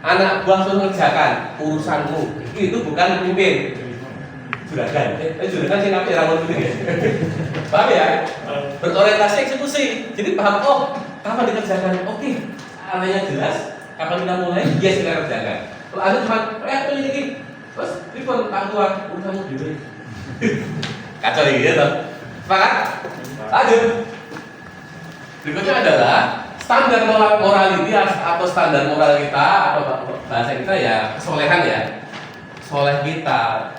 anak buah suruh mengerjakan urusanmu. Itu bukan pemimpin. Juragan, juragan sih ngapain rambut gitu ya? Paham ya? Berorientasi eksekusi. Jadi paham, oh kapan dikerjakan? Oke, arahnya jelas. Kapan kita mulai? Yes, kita kerjakan. Kalau ada cuma, ini, terus telepon Pak Tua, urusanmu gitu. Kacau gitu. Sepakat? Lanjut. Berikutnya adalah standar moralitas atau standar moral kita atau bahasa kita ya kesolehan ya. Soleh kita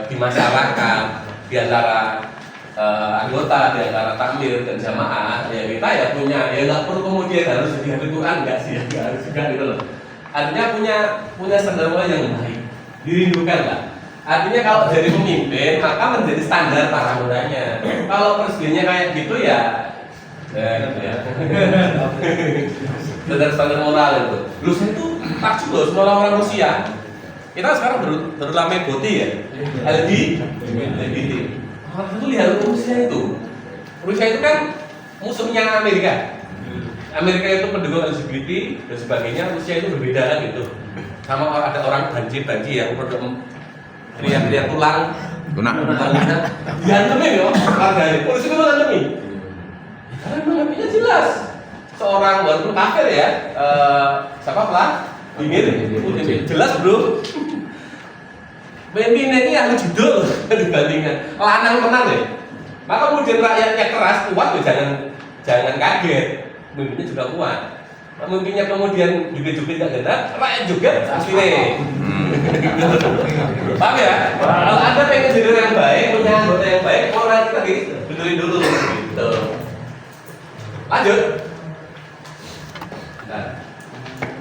di masyarakat, di antara anggota, di antara takmir dan jamaah, ya kita ya punya, ya nggak perlu kemudian harus jadi ahli Quran, nggak sih, nggak harus juga gitu loh. Artinya punya standar moral yang baik, dirindukan lah. Artinya kalau jadi pemimpin maka menjadi standar para mudanya. Kalau presidennya kayak gitu ya, gitu ya. Standar moral itu. Lu saya tuh takjub loh semua orang Rusia. Kita sekarang baru lama boti ya, LGBT. Orang itu lihat Rusia itu kan musuhnya Amerika. Amerika itu pendukung LGBT dan sebagainya. Rusia itu berbeda kan gitu. Sama ada orang banci yang teriak tulang, dihantemin ya, harganya. Polisi itu hantemin. Karena mengambilnya jelas. Seorang walaupun kafir ya, siapa lah? Jelas bro. Pemimpin ini ahli judul dibandingkan lanang tenang deh. Maka kemudian rakyatnya keras kuat ya jangan kaget. Pemimpinnya juga kuat. Pemimpinnya kemudian juga tidak genap, rakyat juga pasti nih. Paham ya? Kalau Anda pengen jadi yang baik, punya anggota yang baik, moral kita benerin dulu gitu. Lanjut. Nah,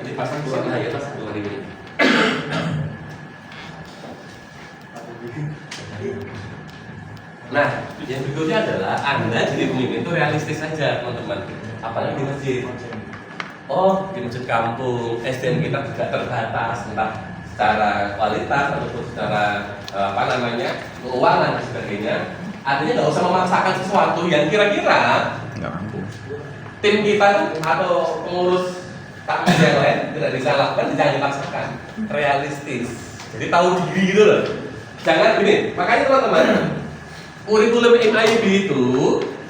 ini pasang dua ya, pasang dua ini. Nah, yang berikutnya adalah Anda jadi pemimpin itu realistis saja, teman-teman. Apalagi di masjid. Oh, di masjid kampung, SDM kita juga terbatas, entah secara kualitas ataupun secara keuangan dan sebagainya. Artinya nggak usah memaksakan sesuatu yang kira-kira nggak mampu. Tim kita atau pengurus takmir yang lain tidak bisa lakukan, jangan dipaksakan. Realistis. Jadi tahu diri gitu loh. Jangan gini. Makanya teman-teman, kurikulum MIB itu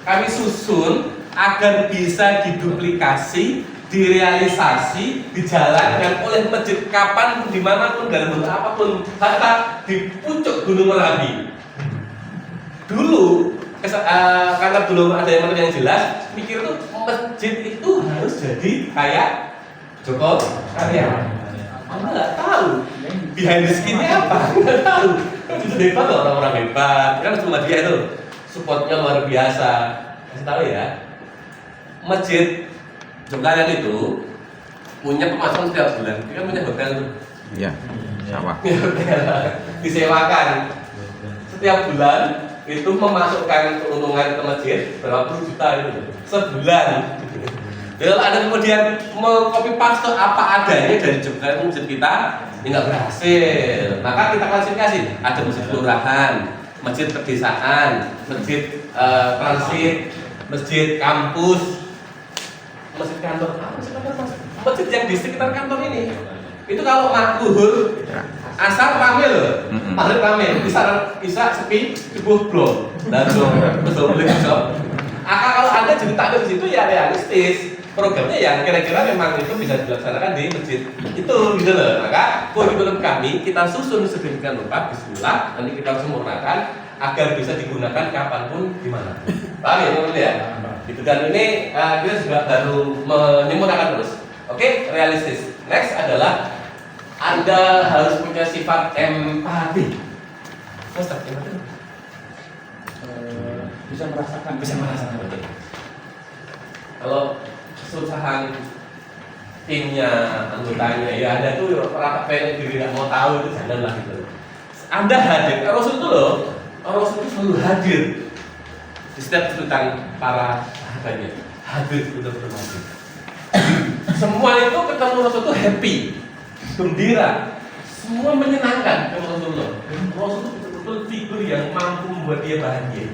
kami susun agar bisa diduplikasi, direalisasi, dijalankan oleh masjid kapanpun, dimanapun, dalam bentuk apapun, hatta di puncak Gunung Merapi. Dulu, karena belum ada yang jelas, mikir tuh masjid itu harus jadi kayak Joko Karya. Anda nggak tahu behind the skin-nya apa, nggak tahu. Itu hebat loh, orang-orang hebat. Kan cuma dia itu supportnya luar biasa. Kasih tahu ya, masjid Jokaran itu punya pemasukan setiap bulan. Dia kan punya hotel tuh. Iya, sawah. Disewakan setiap bulan itu memasukkan keuntungan ke masjid berapa puluh juta itu sebulan. Kalau ada kemudian mengcopy paste apa adanya dari Jokaran masjid kita, ya nggak berhasil. Maka kita klasifikasi ada masjid kelurahan, masjid pedesaan, masjid transit, masjid kampus, masjid kantor, masjid yang di sekitar kantor ini. Itu kalau makluhur asal rame loh, maghrib rame, bisa sepi, subuh blok, dan betul beli besok. Kalau Anda jadi takdir di situ ya realistis. programnya yang kira-kira memang itu bisa dilaksanakan di masjid itu gitu loh. Maka kurikulum kami kita susun sedemikian rupa, bismillah, nanti kita sempurnakan agar bisa digunakan kapanpun di mana. Paham ya teman-teman ya? Gitu. Dan ini kita juga baru menyempurnakan terus. Oke, realistis. Next adalah Anda harus punya sifat empati. Ustaz, empati Bisa merasakan. betul. Kalau kesusahan timnya, anggotanya, ya ada tuh rata pengen diri nggak mau tahu itu janganlah gitu. Anda hadir, Rasul itu loh, Rasul itu selalu hadir di setiap kesulitan para sahabatnya, hadir betul-betul hadir. Semua itu ketemu Rasul itu happy, gembira, semua menyenangkan ketemu Rasulullah. Rasul itu betul-betul figur yang mampu membuat dia bahagia.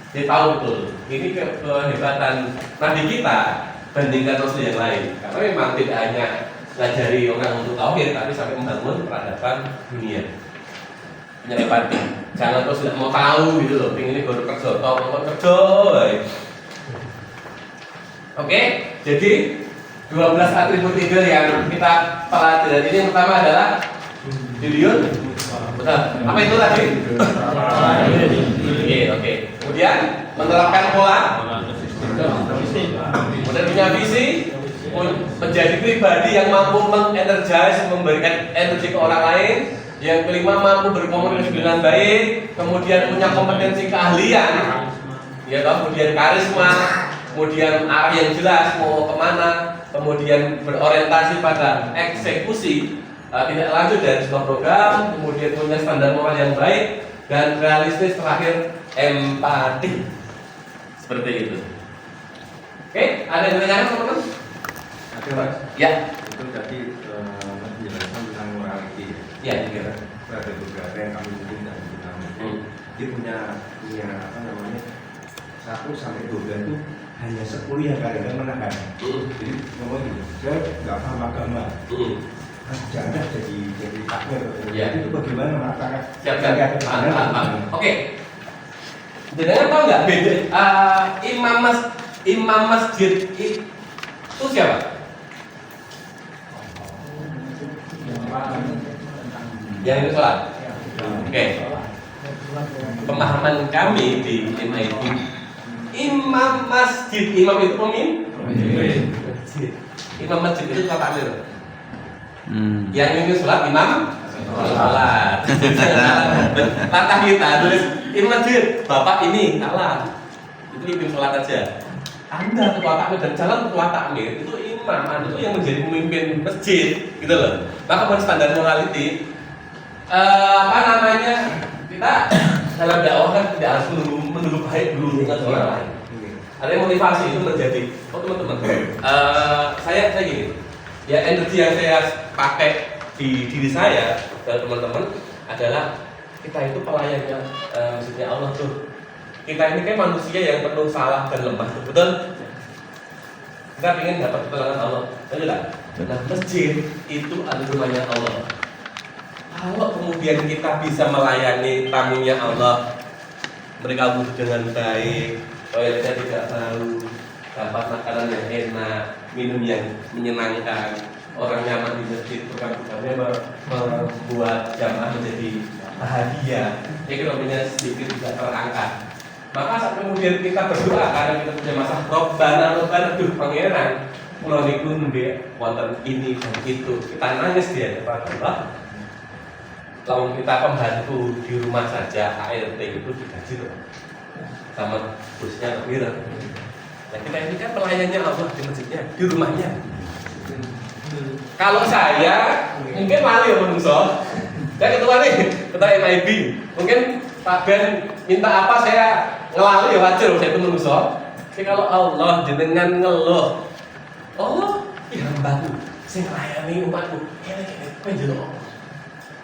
Dia tahu betul, ini kehebatan Nabi kita bandingkan Rasul yang lain. Karena memang tidak hanya ngajari orang untuk tauhid, tapi sampai membangun peradaban dunia. Punya empati. Jangan terus tidak mau tahu gitu loh. Ini baru kerja, tahu kerja. Oke, jadi 12 atribut leader yang kita pelajari ini yang pertama adalah Julius. Betul. Apa itu tadi? Oke. Kemudian menerapkan pola. Kemudian punya visi, menjadi pribadi yang mampu mengenergize, memberikan energi ke orang lain. Yang kelima, mampu berkomunikasi dengan baik. Kemudian punya kompetensi keahlian. Ya, kemudian karisma. Kemudian arah yang jelas mau kemana. Kemudian berorientasi pada eksekusi tidak lanjut dari sebuah program. Kemudian punya standar moral yang baik dan realistis. Terakhir, empati. Seperti itu. Oke, ada yang bertanya teman-teman? Ada Mas. Ya. Itu tadi penjelasan tentang morality. Ya, kira. Ada beberapa yang kami mungkin tidak tahu. Dia punya apa namanya 1 sampai 12 itu hanya 10 yang kadang-kadang menahan. Jadi ngomong gitu, dia nggak paham agama. Jangan jadi takmir. Ya. Itu bagaimana mengatakan? Siap. Oke. Jangan tahu nggak beda imam masjid itu siapa? Yang itu sholat. Oke. Pemahaman kami di MIT, imam masjid, imam itu pemimpin. Imam masjid itu takmir. Yang ini sholat imam sholat. Tata kita tulis imam masjid, bapak ini salah. Itu pimpin sholat aja. Anda ketua takmir dan calon ketua takmir itu imam, Anda itu yang menjadi pemimpin masjid, gitu loh. Maka menurut standar morality, kita dalam dakwah kan tidak harus menunggu baik dulu dengan orang lain. Ada yang motivasi itu menjadi, teman-teman, saya gini, ya energi yang saya pakai di diri saya dan teman-teman adalah kita itu pelayannya maksudnya Allah tuh. Kita ini kan manusia yang penuh salah dan lemah, betul? Kita ingin dapat pertolongan Allah, betul tak? Nah, masjid itu adalah rumahnya Allah. Kalau kemudian kita bisa melayani tamunya Allah, mereka wudhu dengan baik, toiletnya tidak bau, dapat makanan yang enak, minum yang menyenangkan, orang nyaman di masjid, bukan-bukannya membuat jamaah menjadi bahagia, ekonominya sedikit tidak terangkat. Maka saat kemudian kita berdoa karena kita punya masalah Robbana, duh pangeran, mulai niku nembe wonten ini dan itu, kita nangis dia kepada Allah. Lalu kita pembantu di rumah saja ART itu digaji loh sama bosnya Kira. Nah kita ini kan pelayannya Allah di masjidnya, di rumahnya. Kalau saya mungkin malu ya menungso. Saya ketua nih, ketua MIB. Mungkin Pak Ben minta apa saya ngelalu ya wajar, saya itu menungso. Tapi kalau Allah jenengan ngeluh, Allah ya hambaku, saya melayani umatku, kene penjelo.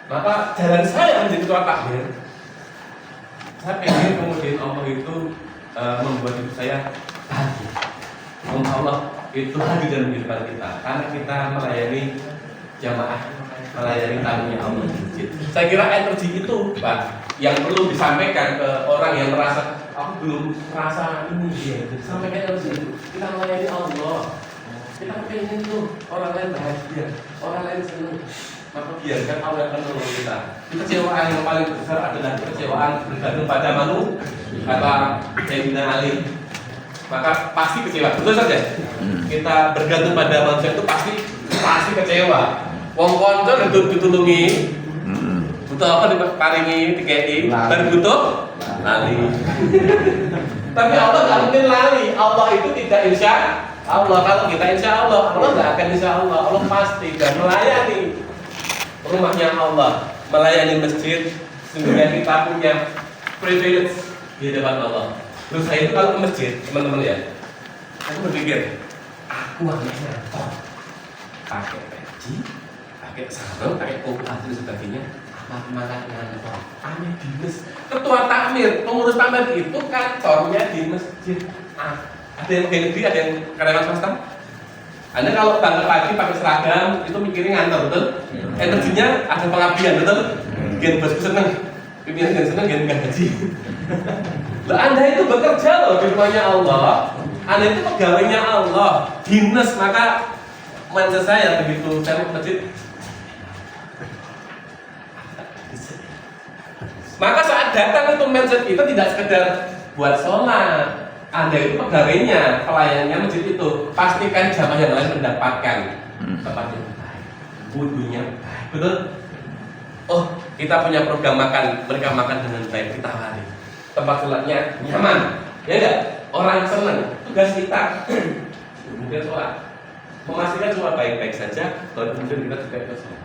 Maka jalan saya menjadi ketua takmir. Saya pengen kemudian Allah itu membuat hidup saya bahagia. Allah itu hadir dalam kehidupan kita karena kita melayani jamaah, melayani tamunya Allah di masjid. Saya kira energi itu, Pak, yang perlu disampaikan ke orang yang merasa aku belum merasa ini, sampaikan energi itu. Kita melayani Allah. Kita pengen tuh orang lain bahagia, orang lain senang. Maka biarkan Allah akan menolong kita. Kekecewaan yang paling besar adalah kekecewaan bergantung pada manusia, kata Sayyidina Ali. Maka pasti kecewa, betul saja. Kita bergantung pada manusia itu pasti kecewa. Wong konco ditulungi, butuh apa diparingi, dikei, baru butuh lali. Tapi Allah nggak mungkin lali. Allah itu tidak insya Allah. Kalau kita insya Allah, Allah nggak akan insya Allah. Allah pasti dan melayani rumahnya Allah, melayani masjid. Sehingga kita punya privilege di depan Allah. Terus saya itu kalau ke masjid, teman-teman ya, aku berpikir, aku anaknya kok pakai peci, pakai sarung, pakai kopiah dan sebagainya. Apa manaknya kok? Aneh dinas. Ketua takmir, pengurus takmir itu kantornya di masjid. Ada yang pegawai negeri, ada yang karyawan swasta. Anda kalau bangun pagi pakai seragam, itu mikirnya ngantor, betul? Energinya ada pengabdian, betul? Gen bosku seneng, pimpinan gen seneng, gen nggak gaji. Lah Anda itu bekerja loh di rumahnya Allah. Anda itu pegawainya Allah, dinas. Maka mindset saya begitu saya mau masjid. Maka saat datang itu mindset kita tidak sekedar buat sholat. Anda itu pegawainya, pelayannya masjid itu. Pastikan jamaah yang lain mendapatkan tempat yang baik, wudunya baik, betul? Oh, kita punya program makan, mereka makan dengan baik, kita tawari. Tempat sholatnya nyaman, ya enggak? Orang senang. Tugas kita kemudian sholat, memastikan semua baik-baik saja. Lalu kemudian kita juga ikut sholat.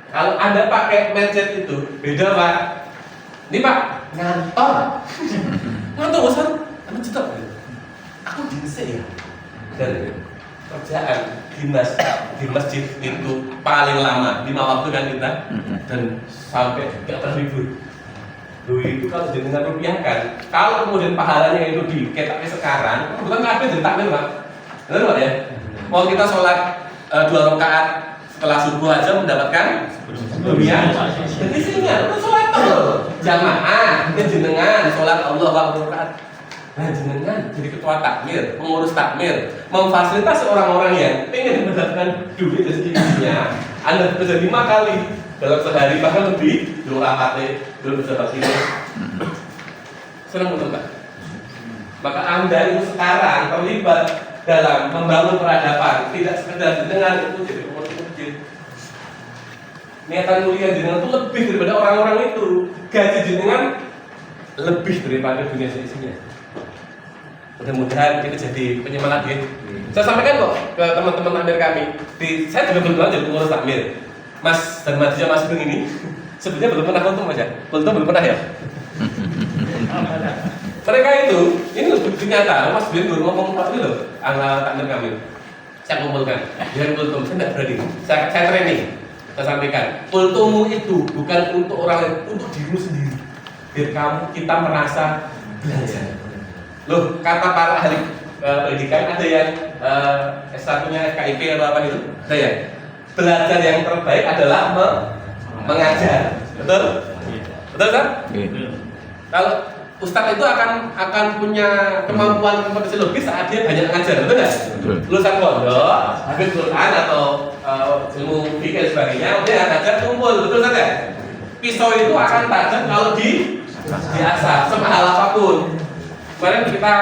Kalau Anda pakai mindset itu, beda Pak. Ini Pak, ngantor. Ngantor bosan, Anda cetak. Aku dinas ya. Dan kerjaan dinas di masjid itu paling lama 5 waktu kan kita, dan sampai tidak terlibur. Loh itu kalau dengan rupiah kan, kalau kemudian pahalanya itu diketaknya sekarang, bukan kabeh jadi takmir Pak. Benar Pak ya? Mau kita sholat 2 rakaat setelah subuh aja mendapatkan rupiah. Jadi sehingga itu sholat tuh jamaah, jenengan sholat Allah rakaat. Nah jenengan jadi ketua takmir, pengurus takmir, memfasilitasi orang-orang yang ingin mendapatkan duit dari sedikitnya. Anda bisa 5 kali dalam sehari, bahkan lebih 2 rakaat belum bisa begini. Senang betul Pak? Maka Anda itu sekarang terlibat dalam membangun peradaban, tidak sekedar jenengan itu jadi pengurus masjid. Niatan mulia jenengan itu lebih daripada orang-orang itu. Gaji jenengan lebih daripada dunia seisinya. Mudah-mudahan itu jadi penyemangat ya. Saya sampaikan kok ke teman-teman takmir kami. Saya juga belum jadi pengurus takmir. Mas dan Madija Mas Bung ini sebenarnya belum pernah kultum aja. Kultum belum pernah ya. Mereka itu, ini loh bukti nyata. Mas Bung dulu ngomong Pak ini loh, anggota takmir kami. Saya kumpulkan, biar kultum. Saya tidak berani. Saya training. Saya sampaikan, kultummu itu bukan untuk orang lain, untuk dirimu sendiri. Biar kita merasa belajar. Loh, kata para ahli pendidikan ada yang S1-nya KIP atau apa itu? Ada ya? Belajar yang terbaik adalah mengajar. Betul? Betul kan? Kalau Ustadz itu akan punya kemampuan kompetisi lebih saat dia banyak mengajar, betul nggak? Lulusan pondok, habis Quran atau ilmu fikih dan sebagainya, udah ngajar kumpul, betul saja. Pisau itu akan tajam kalau diasah, semahal apapun. Kemarin kita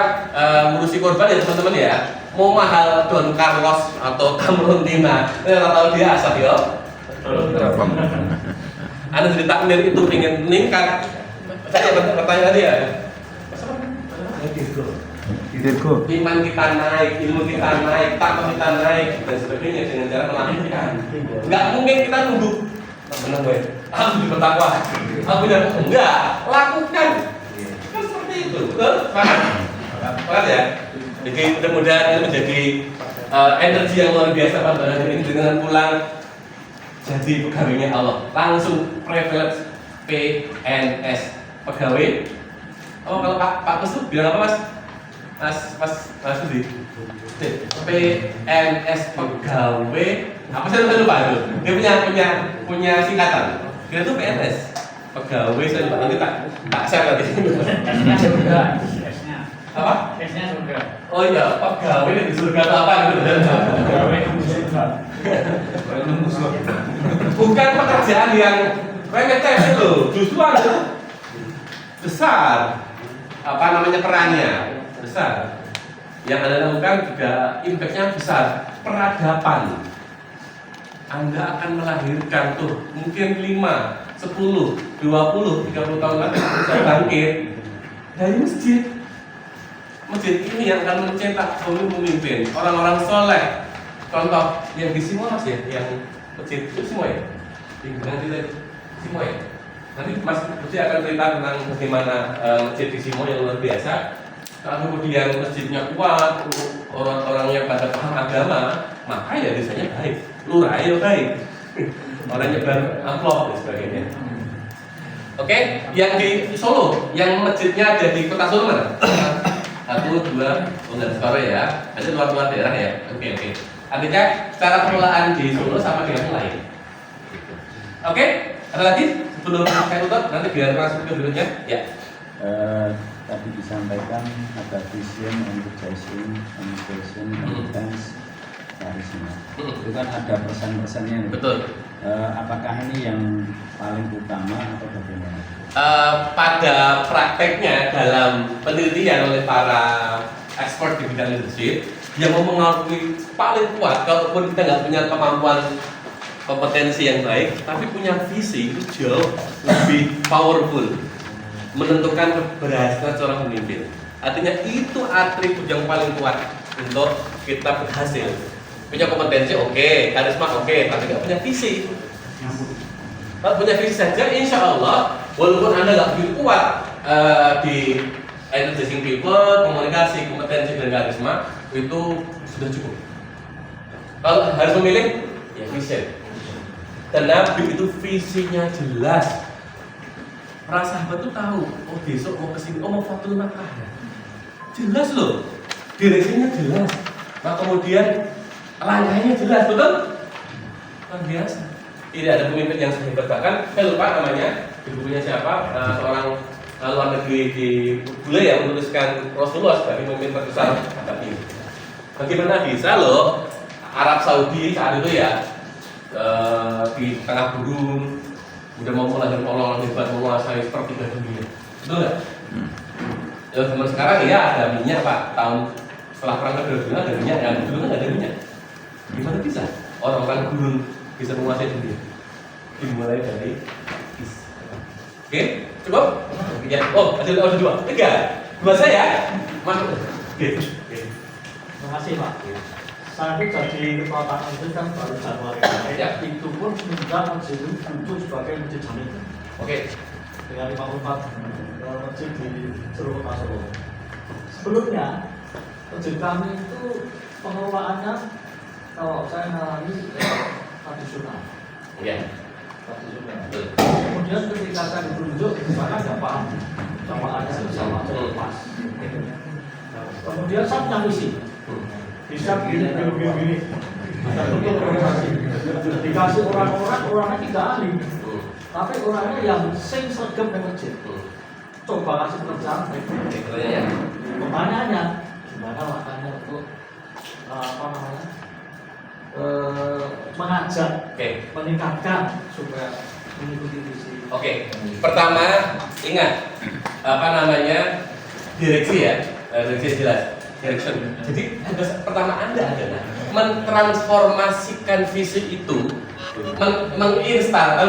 ngurusi korban ya teman-teman ya, mau mahal Don Carlos atau Tamrontina, kalau dia asal ya. Anda jadi takmir itu ingin meningkat. Saya pertanyaan tadi ya. Iman kita naik, ilmu kita naik, takwa kita naik dan sebagainya dengan cara melakukan. Enggak mungkin kita nunduk. Benar gue. Aku bertakwa. Aku enggak lakukan. Kan seperti itu, betul? Paham? Paham ya? Jadi mudah-mudahan ini menjadi energi yang luar biasa pada hari ini dengan pulang jadi pegawainya Allah, langsung privilege PNS pegawai. Oh kalau Pak Kus tuh bilang apa Mas Budi? PNS pegawai apa sih saya lupa itu? Dia punya singkatan. Dia tuh PNS pegawai saya lupa nanti tak share nanti. Apa? Case-nya surga. Oh iya, pegawai di surga atau apa gitu? Pegawai nunggu surga. Bukan pekerjaan yang remeh-temeh loh, justru ada besar. Apa namanya perannya? Besar. Yang Anda lakukan juga impact-nya besar. Peradaban. Anda akan melahirkan tuh mungkin 5, 10, 20, 30 tahun lagi saya bangkit dari masjid. Masjid ini yang akan mencetak pemimpin, orang-orang soleh. Contoh yang di Simoas ya, yang masjid itu Simoas ya, yang nanti Simoas ya. Nanti Mas Budi akan cerita tentang bagaimana masjid di Simoas yang luar biasa. Kalau kemudian masjidnya kuat, orang-orangnya pada paham agama, maka ya desanya baik, lurah ya baik, orang nyebar amplop dan sebagainya. Oke, yang di Solo, yang masjidnya ada di kota Solo mana? 1, 2, enggak sekarang ya, nanti luar-luar daerah ya. Oke. Artinya cara pengelolaan di Solo sama dengan yang lain. Oke, ada lagi sebelum saya tutup, nanti biar masuk ke berikutnya. Ya. Tadi disampaikan ada vision, energizing, communication, competence, karisma. Itu kan ada persen-persennya. Betul. Apakah ini yang paling utama atau bagaimana? Pada prakteknya dalam penelitian oleh para expert di bidang leadership yang mau mengakui paling kuat, kalaupun kita nggak punya kemampuan kompetensi yang baik, tapi punya visi itu jauh lebih powerful menentukan keberhasilan seorang pemimpin. Artinya itu atribut yang paling kuat untuk kita berhasil. Punya kompetensi oke, karisma oke, tapi nggak punya visi. Kalau punya visi saja, insya Allah, walaupun Anda nggak begitu kuat di energizing people, komunikasi, kompetensi dan karisma, itu sudah cukup. Kalau harus memilih, ya vision. Dan Nabi itu visinya jelas. Para sahabat tuh tahu, oh besok mau kesini, oh mau Fatul Makkah ya. Jelas loh, direksinya jelas. Nah kemudian langkahnya jelas, betul? Luar biasa. Tidak ada pemimpin yang sehebat, bahkan saya lupa namanya, di bukunya siapa, seorang luar negeri di bule yang menuliskan Rasulullah sebagai pemimpin terbesar abad ini. Bagaimana bisa loh Arab Saudi saat itu ya di tengah gurun, udah mau melahirkan orang hebat menguasai sepertiga dunia, betul nggak? Ya zaman sekarang ya ada minyak Pak, tahun setelah perang kedua dunia ada minyak, ya dulu kan ada minyak. Gimana bisa orang-orang gurun bisa menguasai dunia? Dimulai dari Oke, cukup? Ya. Oh, ada 2, 3 saya masuk. Oke. Terima kasih Pak. Saya itu jadi ketua Pak Menteri kan baru Januari kemarin. Ya. Itu pun sudah masjid itu muncul sebagai masjid jamin. Oke. Dengan 54 masjid di seluruh kota Solo. Sebelumnya masjid kami itu pengelolaannya kalau saya ngalami tradisional. Iya. Tradisional. Kemudian ketika saya ditunjuk, saya nggak paham sama aja sama pas. Kemudian saya punya misi. Bisa gini. Ada bentuk organisasi. Dikasih orangnya tidak ahli, tapi orangnya yang sing sergap dengan masjid. Coba kasih pekerjaan baik-baik. Pertanyaannya, gimana makanya untuk mengajak, meningkatkan supaya mengikuti visi. Oke. Pertama, ingat direksi ya, direksi jelas. Direction. Jadi tugas pertama Anda adalah mentransformasikan visi itu, menginstal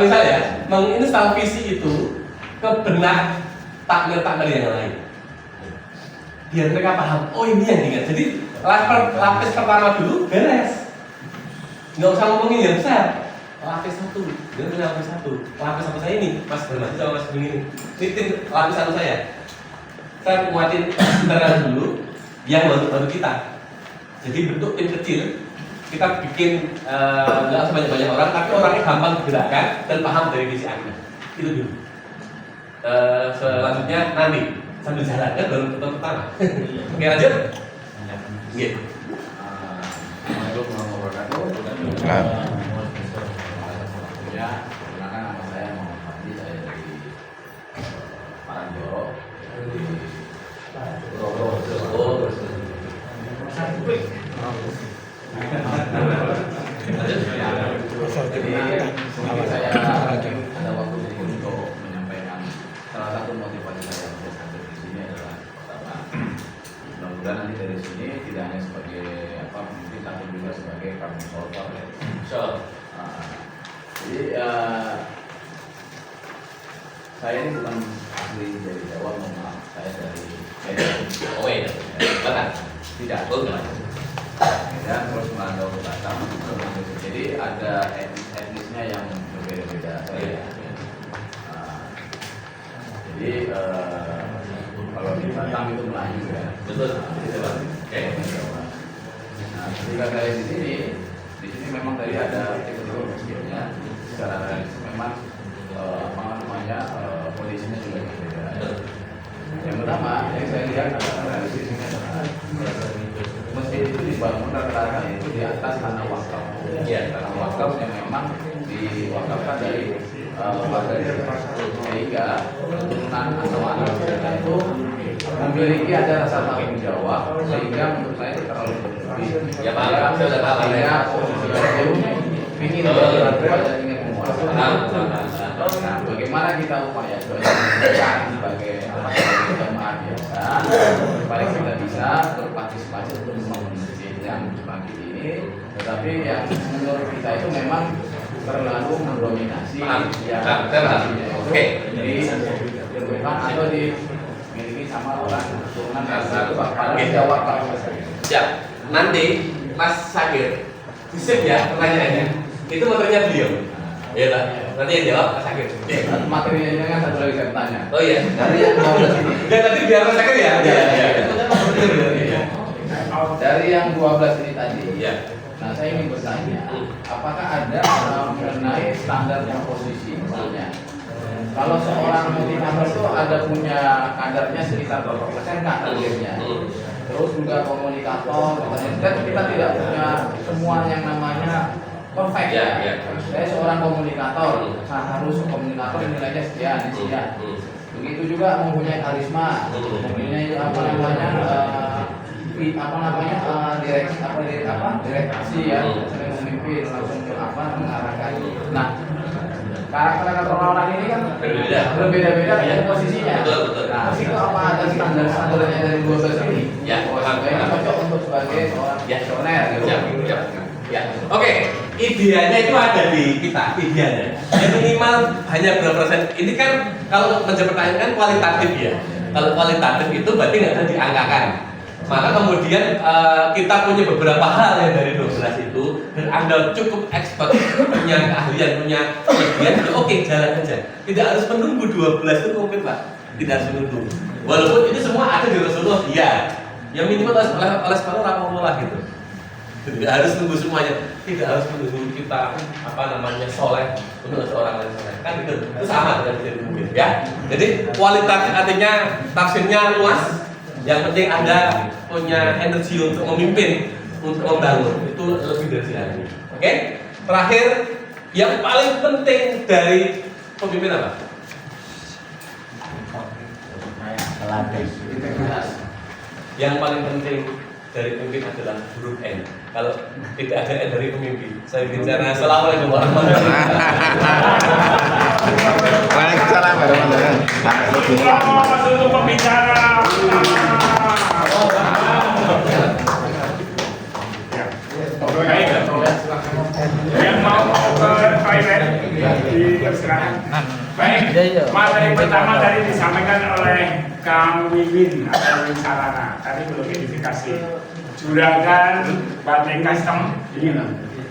visi itu ke benak takmir-takmir yang lain. Biar mereka paham, oh ini yang diingat. Jadi lapis pertama dulu beres. Nggak usah ngomongin yang besar. Lapis 1, dia punya lapis 1. Lapis apa saya ini? Mas Bermasi sama Mas begini. Ini tim lapis 1 saya. Saya kuatin internal dulu. Yang baru kita. Jadi bentuk tim kecil, kita bikin nggak sebanyak-banyak orang, tapi orangnya gampang digerakkan dan paham dari visi Anda. Itu dulu. Selanjutnya nanti sambil jalan kan baru ketemu pertama. Oke lanjut. Oke. Assalamualaikum warahmatullahi wabarakatuh. Ya, perkenalkan nama saya Muhammad Fadli, saya dari Paranjoro, dari Purworejo. Jadi mungkin saya ada waktu sedikit untuk menyampaikan salah satu motivasi saya untuk hadir di sini adalah pertama, mudah-mudahan nanti dari sini tidak hanya sebagai pemimpin tapi juga sebagai problem solver ya. Jadi saya ini bukan asli dari Jawa, mohon maaf, saya dari Medan. Tidak, bukan. Dan terus merantau ke Batam. Jadi ada etnisnya yang berbeda-beda. Jadi kalau di Batam itu Melayu ya. Betul. Oke. Nah, ketika saya di sini memang tadi ada teknologi mesinnya. Secara realistis memang kondisinya juga berbeda. Yang pertama yang saya lihat adalah realistisnya adalah masjid itu dibangun rata-rata itu di atas tanah wakaf. Ya, tanah wakaf yang memang diwakafkan dari warga desa, sehingga keturunan atau anak mereka itu memiliki ada rasa tanggung jawab, sehingga menurut saya itu terlalu berlebih. Ya Pak, saya sudah tahu ya. Ingin dan ingin menguasai. Nah, bagaimana kita upayakan sebagai jemaah biasa, supaya kita bisa berpartisipasi untuk membangun masjid yang semakin ini, tetapi yang menurut kita itu memang terlalu mendominasi yang Oke. Jadi bukan atau dimiliki sama orang keturunan satu pada Jawa Pak. Ya, nanti Mas Sakir, sip ya pertanyaannya. Itu materinya beliau. Iya lah. Nanti yang jawab Mas Sakir. Materinya kan satu lagi saya tanya. Oh iya. Dari yang 12 ini. Dan nanti biar Mas Sakir ya. Dari yang 12 ini tadi. Iya. Nah, saya ingin bertanya, apakah ada mengenai standar komposisi misalnya? Kalau seorang motivator itu ada punya kadarnya sekitar berapa persen kan targetnya? Terus juga komunikator, dan kita tidak punya semua yang namanya perfect ya. Saya seorang komunikator, harus komunikator nilainya sekian. Begitu juga mempunyai karisma, mempunyai direksi ya, sering memimpin, langsung mengarahkan. Nah, karakter orang ini kan berbeda-beda dengan posisinya. Nah, itu apa ada standar-standarnya dari 12 ini? Ya, ini cocok untuk sebagai seorang visioner gitu. Ya. Oke, idealnya itu ada di kita, idealnya. Ya minimal hanya berapa persen. Ini kan kalau menjawab pertanyaan kan kualitatif ya. Kalau kualitatif itu berarti nggak bisa diangkakan. Maka kemudian kita punya beberapa hal yang dari 12 itu, dan Anda cukup expert, punya keahlian, punya kelebihan, oke, jalan aja. Tidak harus menunggu 12 itu mungkin Pak. Tidak harus menunggu. Walaupun itu semua ada di Rasulullah, iya. Yang minimal oleh separuh rapolah gitu. Tidak harus tunggu semuanya. Tidak harus menunggu kita soleh untuk seorang lain soleh. Kan itu sama dengan tidak mungkin ya. Jadi kualitatif artinya tafsirnya luas. Yang penting Anda punya energi untuk memimpin, untuk membangun. Itu lebih dari sehari. Oke? Terakhir, yang paling penting dari pemimpin apa? Yang paling penting dari pemimpin adalah huruf N. Kalau tidak ada N dari pemimpin, saya bicara assalamualaikum warahmatullahi wabarakatuh. Waalaikumsalam warahmatullahi wabarakatuh. Selamat untuk pembicara. Baik, yang mau ke toilet dipersilakan. Baik, materi pertama tadi disampaikan oleh Kang Wiwin atau Win Sarana. Tadi belum identifikasi juragan Batik Custom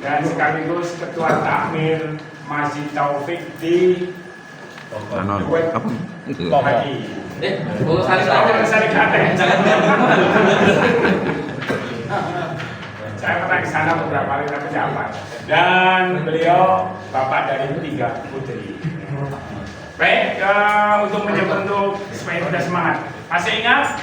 dan sekaligus ketua takmir Masjid Taufik di Pagi. Saling Klaten. Saya pernah ke sana beberapa kali tapi dapat. Dan beliau bapak dari 3 putri. Baik, untuk menjemput supaya kita semangat. Masih ingat